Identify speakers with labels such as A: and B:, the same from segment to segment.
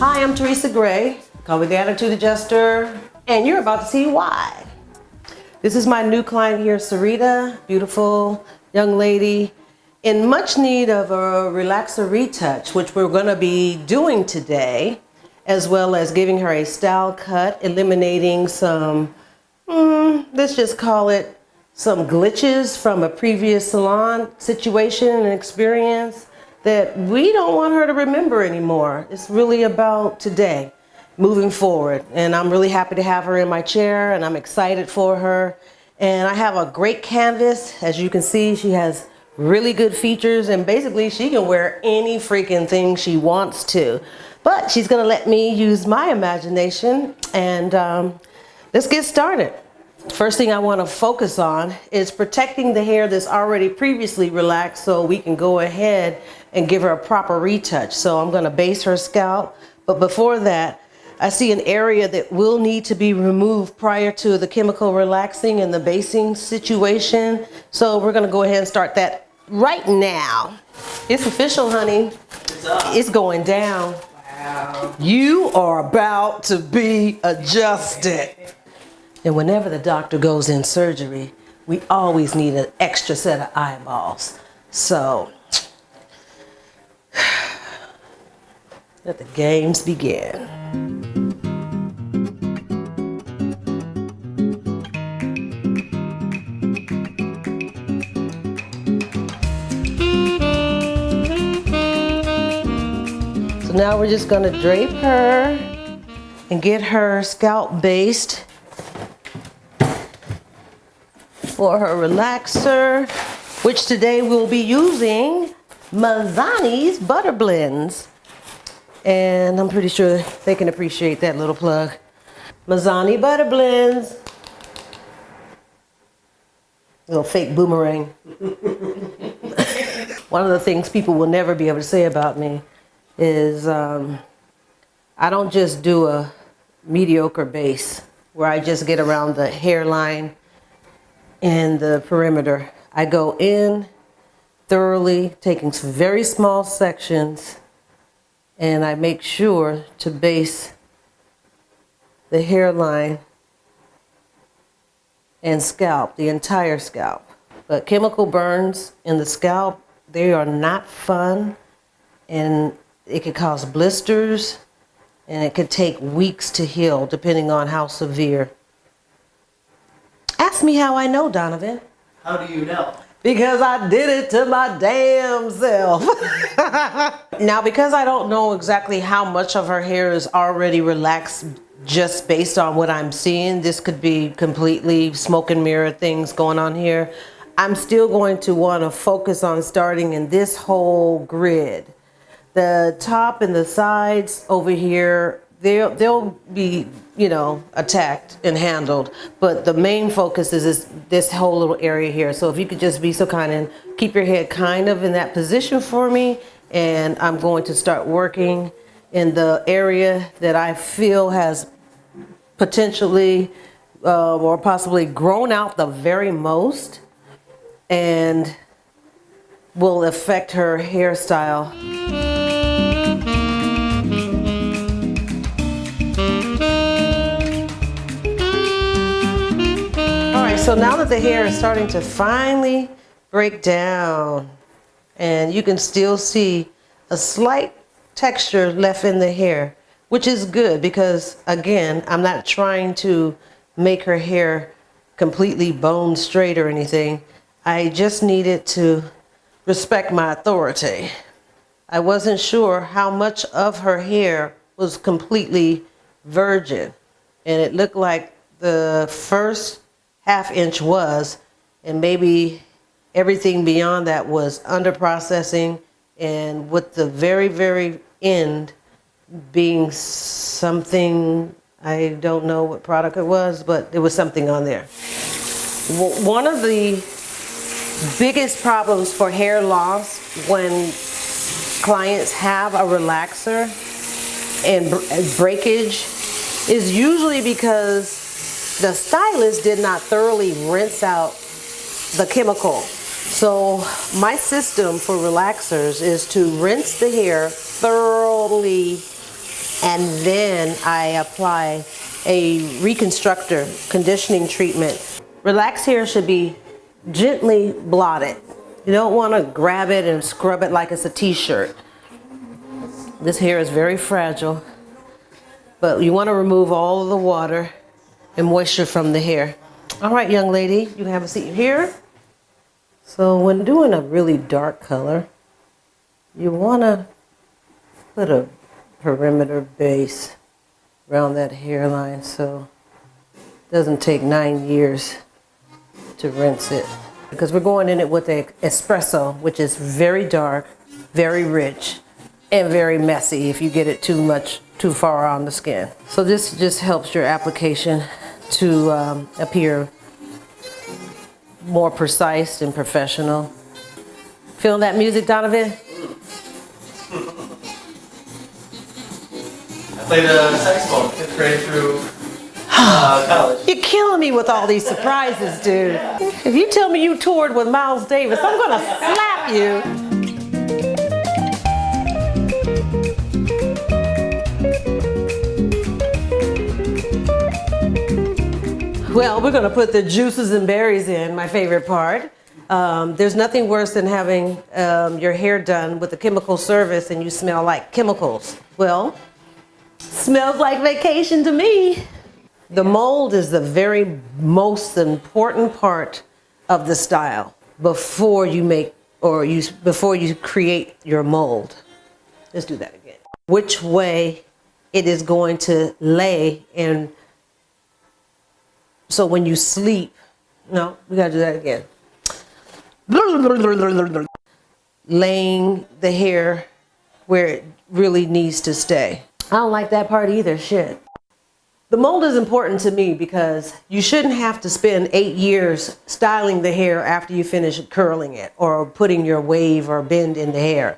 A: Hi, I'm Teresa Gray, call me the Attitude Adjuster, and you're about to see why. This is my new client here, Sarita, beautiful young lady, in much need of a relaxer retouch, which we're gonna be doing today, as well as giving her a style cut, eliminating some, let's just call it some glitches from a previous salon situation and experience that we don't want her to remember anymore. It's really about today, moving forward. And I'm really happy to have her in my chair, and I'm excited for her. And I have a great canvas. As you can see, she has really good features, and basically she can wear any freaking thing she wants to. But she's gonna let me use my imagination, and let's get started. First thing I want to focus on is protecting the hair that's already previously relaxed so we can go ahead and give her a proper retouch. So I'm going to base her scalp, but before that, I see an area that will need to be removed prior to the chemical relaxing and the basing situation. So we're going to go ahead and start that right now. It's official, honey. It's going down. Wow. You are about to be adjusted. And whenever the doctor goes in surgery, we always need an extra set of eyeballs. So, let the games begin. So now we're just gonna drape her and get her scalp based for her relaxer, which today we'll be using Mazzani's Butter Blends. And I'm pretty sure they can appreciate that little plug. Mazzani Butter Blends. Little fake boomerang. One of the things people will never be able to say about me is I don't just do a mediocre base where I just get around the hairline and the perimeter. I go in thoroughly, taking some very small sections, and I make sure to base the hairline and scalp, the entire scalp. But chemical burns in the scalp, they are not fun, and it could cause blisters, and it could take weeks to heal depending on how severe. Ask me how I know, Donovan.
B: How do you know?
A: Because I did it to my damn self. Now, because I don't know exactly how much of her hair is already relaxed just based on what I'm seeing, this could be completely smoke and mirror things going on here. I'm still going to want to focus on starting in this whole grid. The top and the sides over here, they'll be, attacked and handled. But the main focus is this whole little area here. So if you could just be so kind and keep your head kind of in that position for me. And I'm going to start working in the area that I feel has potentially or possibly grown out the very most and will affect her hairstyle. So now that the hair is starting to finally break down, and you can still see a slight texture left in the hair, which is good because, again, I'm not trying to make her hair completely bone straight or anything. I just needed to respect my authority. I wasn't sure how much of her hair was completely virgin, and it looked like the first half-inch was, and maybe everything beyond that was under processing, and with the very, very end being something, I don't know what product it was, but there was something on there. One of the biggest problems for hair loss when clients have a relaxer and breakage is usually because the stylist did not thoroughly rinse out the chemical. So my system for relaxers is to rinse the hair thoroughly And then I apply a reconstructor conditioning treatment. Relaxed hair should be gently blotted. You don't want to grab it and scrub it like it's a t-shirt. This hair is very fragile, but you want to remove all of the water and moisture from the hair. All right, young lady, you can have a seat here. So when doing a really dark color, you want to put a perimeter base around that hairline so it doesn't take 9 years to rinse it. Because we're going in it with a espresso, which is very dark, very rich, and very messy if you get it too far on the skin. So this just helps your application to appear more precise and professional. Feel that music, Donovan?
B: I played saxophone 5th grade through college.
A: You're killing me with all these surprises, dude. If you tell me you toured with Miles Davis, I'm gonna slap you. Well, we're gonna put the juices and berries in, my favorite part. There's nothing worse than having your hair done with a chemical service and you smell like chemicals. Well, smells like vacation to me. The mold is the very most important part of the style before you create your mold. Let's do that again. Which way it is going to lay, and so when you sleep, no, we gotta do that again. Laying the hair where it really needs to stay. I don't like that part either, shit. The mold is important to me because you shouldn't have to spend 8 years styling the hair after you finish curling it or putting your wave or bend in the hair.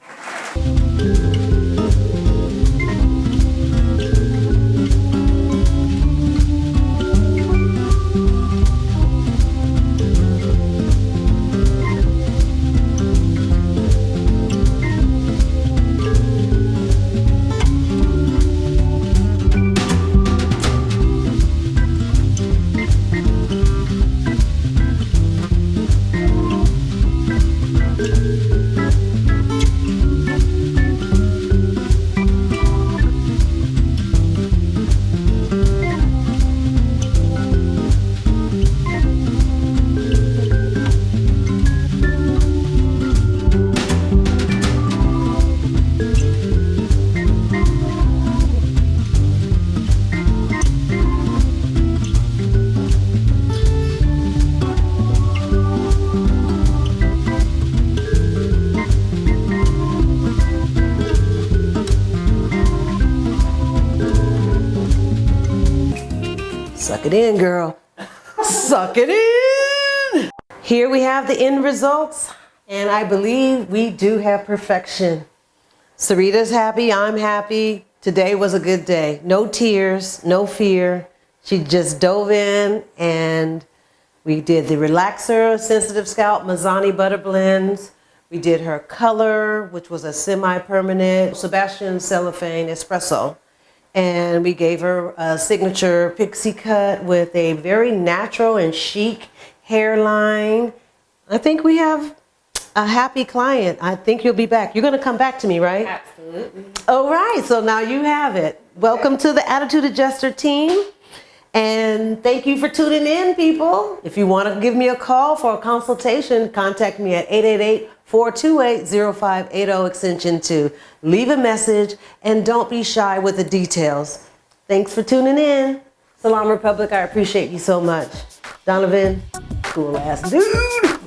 A: Suck it in, girl. Suck it in. Here we have the end results, and I believe we do have perfection. Sarita's happy, I'm happy. Today was a good day. No tears, no fear. She just dove in, and we did the relaxer, sensitive scalp, Mazzani butter blends. We did her color, which was a semi-permanent Sebastian cellophane espresso. And we gave her a signature pixie cut with a very natural and chic hairline. I think we have a happy client. I think you'll be back. You're going to come back to me, right?
C: Absolutely.
A: All right. So now you have it. Welcome to the Attitude Adjuster team. And thank you for tuning in, people. If you want to give me a call for a consultation, contact me at 888-428-0580 extension 2. Leave a message and don't be shy with the details. Thanks for tuning in. Salam Republic, I appreciate you so much. Donovan, cool ass dude.